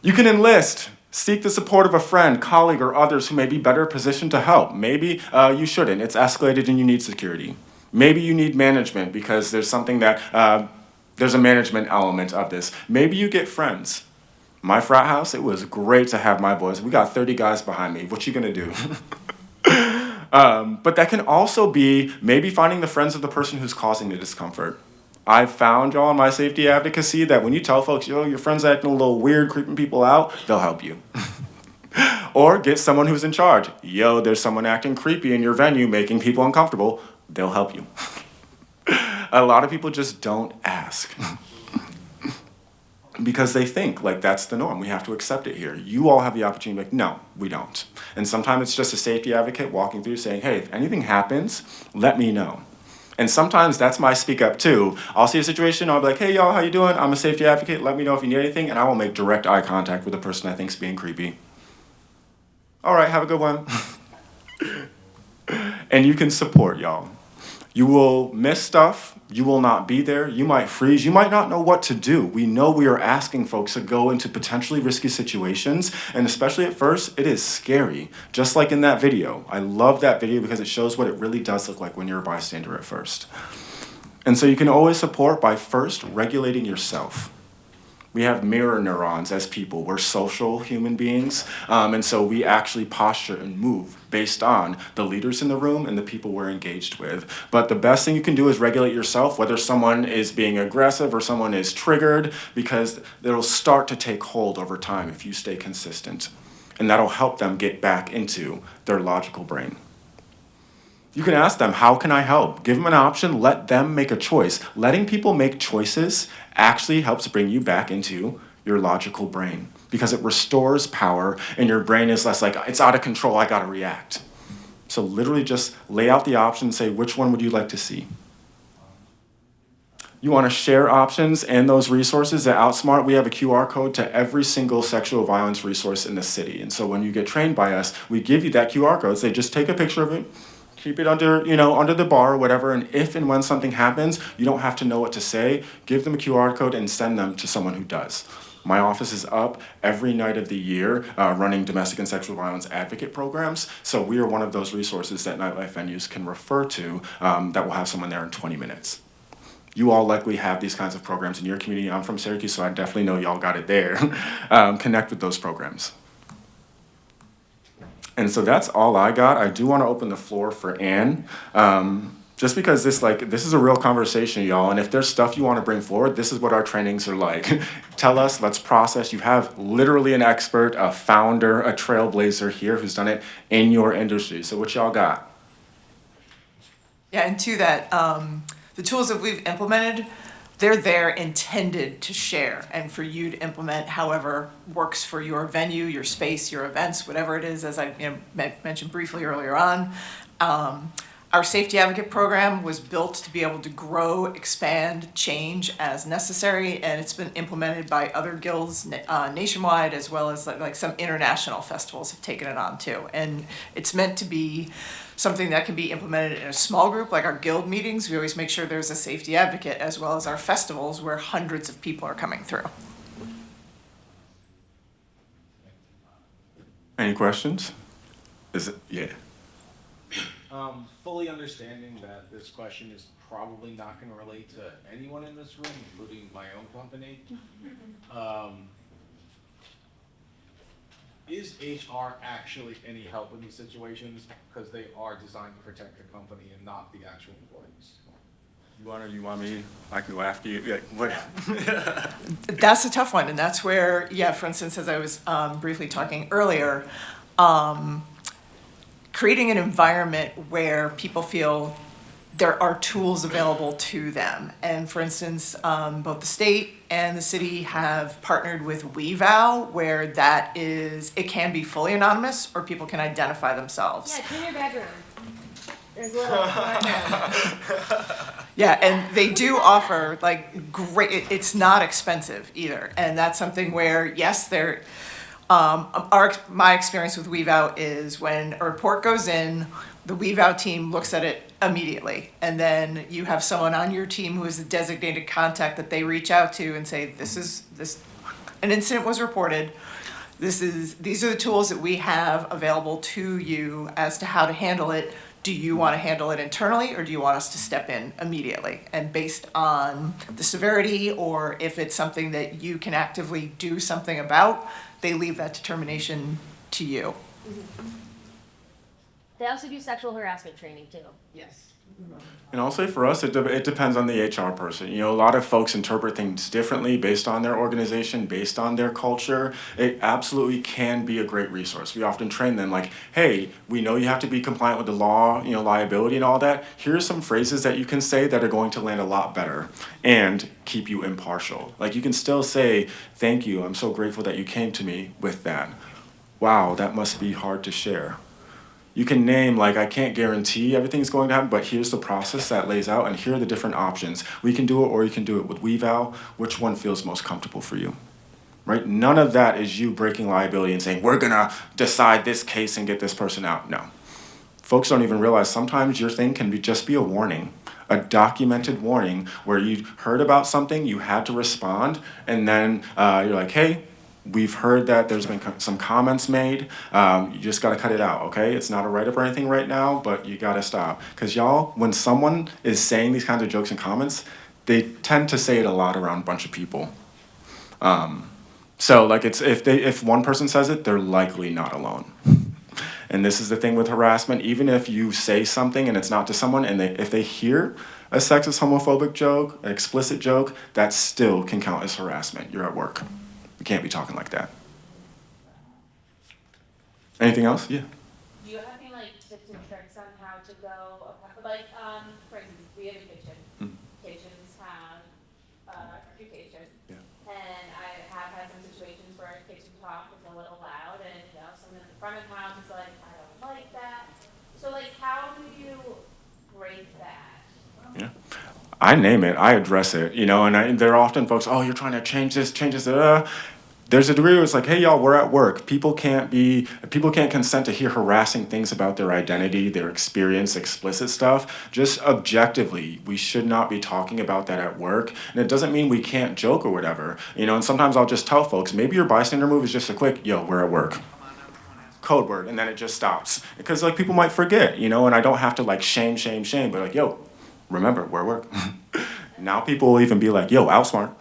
You can enlist. Seek the support of a friend, colleague, or others who may be better positioned to help. Maybe you shouldn't. It's escalated and you need security. Maybe you need management because there's something that, there's a management element of this. Maybe you get friends. My frat house, it was great to have my boys. We got 30 guys behind me. What you gonna do? But that can also be maybe finding the friends of the person who's causing the discomfort. I've found, y'all, in my safety advocacy that when you tell folks, your friend's acting a little weird, creeping people out, they'll help you. Or get someone who's in charge. There's someone acting creepy in your venue, making people uncomfortable. They'll help you. A lot of people just don't ask. Because they think, like, that's the norm. We have to accept it here. You all have the opportunity to be like, no, we don't. And sometimes it's just a safety advocate walking through saying, hey, if anything happens, let me know. And sometimes that's my speak up too. I'll see a situation, I'll be like, hey y'all, how you doing? I'm a safety advocate, let me know if you need anything, and I will make direct eye contact with the person I think's being creepy. All right, have a good one. And you can support, y'all. You will miss stuff, you will not be there, you might freeze, you might not know what to do. We know we are asking folks to go into potentially risky situations, and especially at first, it is scary. Just like in that video. I love that video because it shows what it really does look like when you're a bystander at first. And so you can always support by first regulating yourself. We have mirror neurons as people. We're social human beings, and so we actually posture and move based on the leaders in the room and the people we're engaged with. But the best thing you can do is regulate yourself, whether someone is being aggressive or someone is triggered, because it'll start to take hold over time if you stay consistent. And that'll help them get back into their logical brain. You can ask them, how can I help? Give them an option, let them make a choice. Letting people make choices actually helps bring you back into your logical brain because it restores power and your brain is less like, it's out of control, I gotta react. So literally just lay out the options, say, which one would you like to see? You wanna share options and those resources at OutSmart. We have a QR code to every single sexual violence resource in the city. And so when you get trained by us, we give you that QR code, say just take a picture of it, keep it under, under the bar or whatever, and if and when something happens, you don't have to know what to say. Give them a QR code and send them to someone who does. My office is up every night of the year running domestic and sexual violence advocate programs, so we are one of those resources that nightlife venues can refer to that will have someone there in 20 minutes. You all likely have these kinds of programs in your community. I'm from Syracuse, so I definitely know y'all got it there. Connect with those programs. And so that's all I got. I do want to open the floor for Ann, just because this is a real conversation, y'all. And if there's stuff you want to bring forward, this is what our trainings are like. Tell us, let's process. You have literally an expert, a founder, a trailblazer here who's done it in your industry. So what y'all got? Yeah, and to that, the tools that we've implemented, they're there intended to share and for you to implement however works for your venue, your space, your events, whatever it is, as I mentioned briefly earlier on. Our Safety Advocate program was built to be able to grow, expand, change as necessary, and it's been implemented by other guilds nationwide, as well as like some international festivals have taken it on too. And it's meant to be something that can be implemented in a small group, like our guild meetings. We always make sure there's a safety advocate, as well as our festivals where hundreds of people are coming through. Any questions? Yeah. Fully understanding that this question is probably not going to relate to anyone in this room, including my own company. Is HR actually any help in these situations? Because they are designed to protect the company and not the actual employees. You want me? I can go after you. Yeah, what? That's a tough one, and that's where, for instance, as I was briefly talking earlier, creating an environment where people feel there are tools available to them. And for instance, both the state and the city have partnered with WeVow, where it can be fully anonymous or people can identify themselves. Yeah, clean your background. There's a little Yeah, and they do offer great, it's not expensive either. And that's something where, yes, my experience with WeVow is when a report goes in, the WeVow team looks at it immediately, and then you have someone on your team who is a designated contact that they reach out to and say, an incident was reported. These are the tools that we have available to you as to how to handle it. Do you want to handle it internally, or do you want us to step in immediately? And based on the severity, or if it's something that you can actively do something about, they leave that determination to you. They also do sexual harassment training too. Yes. And I'll say for us, it depends on the HR person. A lot of folks interpret things differently based on their organization, based on their culture. It absolutely can be a great resource. We often train them like, hey, we know you have to be compliant with the law, liability and all that. Here's some phrases that you can say that are going to land a lot better and keep you impartial. Like you can still say, thank you, I'm so grateful that you came to me with that. Wow, that must be hard to share. You can name, I can't guarantee everything's going to happen, but here's the process that lays out, and here are the different options. We can do it, or you can do it with WeVow. Which one feels most comfortable for you? Right? None of that is you breaking liability and saying, we're going to decide this case and get this person out. No. Folks don't even realize sometimes your thing can just be a warning, a documented warning where you heard about something, you had to respond, and then you're like, hey, We've heard that there's been some comments made. You just got to cut it out, okay? It's not a write-up or anything right now, but you got to stop. Because y'all, when someone is saying these kinds of jokes and comments, they tend to say it a lot around a bunch of people. So like if one person says it, they're likely not alone. And this is the thing with harassment. Even if you say something and it's not to someone, and if they hear a sexist, homophobic joke, an explicit joke, that still can count as harassment. You're at work. You can't be talking like that. Anything else? Yeah. Do you have any like tips and tricks on how to go? Like, for instance, we have a kitchen. Kitchens have a reputation. Yeah. And I have had some situations where kitchen talk is a little loud, and someone in the front of house is like, I don't like that. So like, how do you break that? Yeah. I name it, I address it, and there are often folks, oh, you're trying to change this. There's a degree where it's like, hey, y'all, we're at work. People can't consent to hear harassing things about their identity, their experience, explicit stuff. Just objectively, we should not be talking about that at work. And it doesn't mean we can't joke or whatever, and sometimes I'll just tell folks, maybe your bystander move is just a quick, yo, we're at work. Code word, and then it just stops. Because like people might forget, and I don't have to like shame, but like, yo, remember, we're at work. Now people will even be like, yo, outsmart.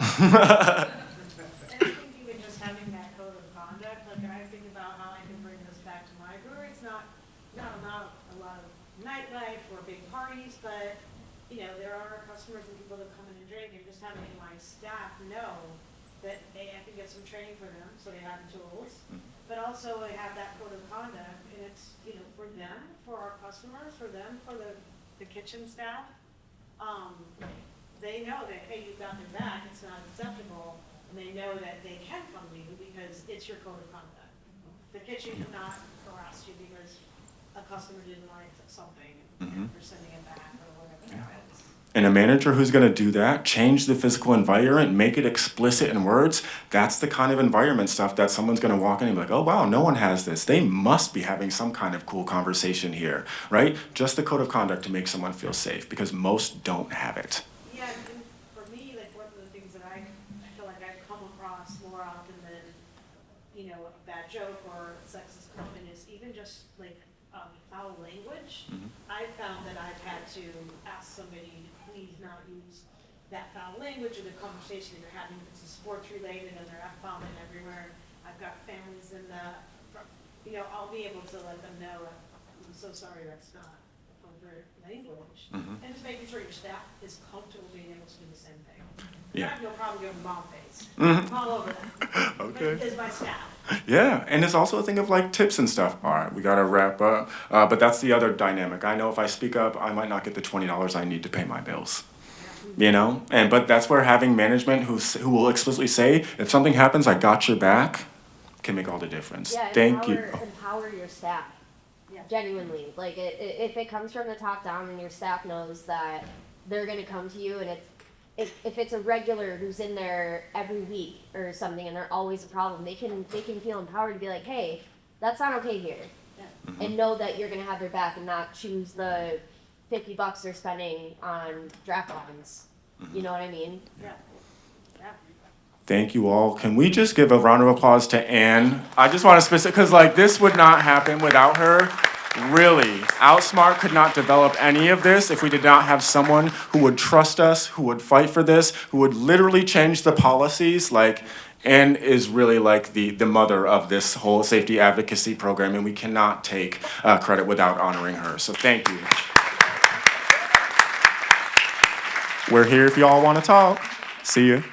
Even just having that code of conduct, like I think about how I can bring this back to my brewery. It's not a lot of nightlife or big parties, but there are customers and people that come in and drink, and just having my staff know that I can get some training for them, so they have the tools. But also I have that code of conduct, and it's for them, for our customers, for them, for the kitchen staff. They know that, hey, you've got their back, it's not acceptable, and they know that they can come to you because it's your code of conduct. The kitchen cannot harass you because a customer didn't like something and they're sending it back or whatever it is. And a manager who's going to do that, change the physical environment, make it explicit in words, that's the kind of environment stuff that someone's going to walk in and be like, oh, wow, no one has this. They must be having some kind of cool conversation here, right? Just the code of conduct to make someone feel safe, because most don't have it. Yeah, and for me, like one of the things that I feel like I've come across more often than, a bad joke or sexist comment is even just like foul language. I've found that I've had to ask somebody to please not use that foul language in the conversation that you're having. If it's sports related and they're F-bombing everywhere, I've got families in I'll be able to let them know, I'm so sorry, that's not appropriate language. And just making sure your staff is comfortable being able to do the same thing. Yeah. I have no problem going mom face. I'm all over that. Okay. But it's my staff. Yeah, and it's also a thing of like tips and stuff. All right, we got to wrap up. But that's the other dynamic. I know if I speak up, I might not get the $20 I need to pay my bills. But that's where having management who will explicitly say, if something happens, I got your back, can make all the difference. Yeah, Thank you. Empower your staff. Genuinely. Like, if it comes from the top down and your staff knows that they're going to come to you, and if it's a regular who's in there every week or something and they're always a problem, they can feel empowered to be like, hey, that's not okay here. And know that you're going to have their back and not choose the $50 they're spending on draft lines. You know what I mean? Yeah. Thank you all. Can we just give a round of applause to Anne? I just want to specify, because like this would not happen without her. Really, OutSmart could not develop any of this if we did not have someone who would trust us, who would fight for this, who would literally change the policies. Like, Anne is really like the mother of this whole safety advocacy program, and we cannot take credit without honoring her. So thank you. We're here if y'all want to talk. See you.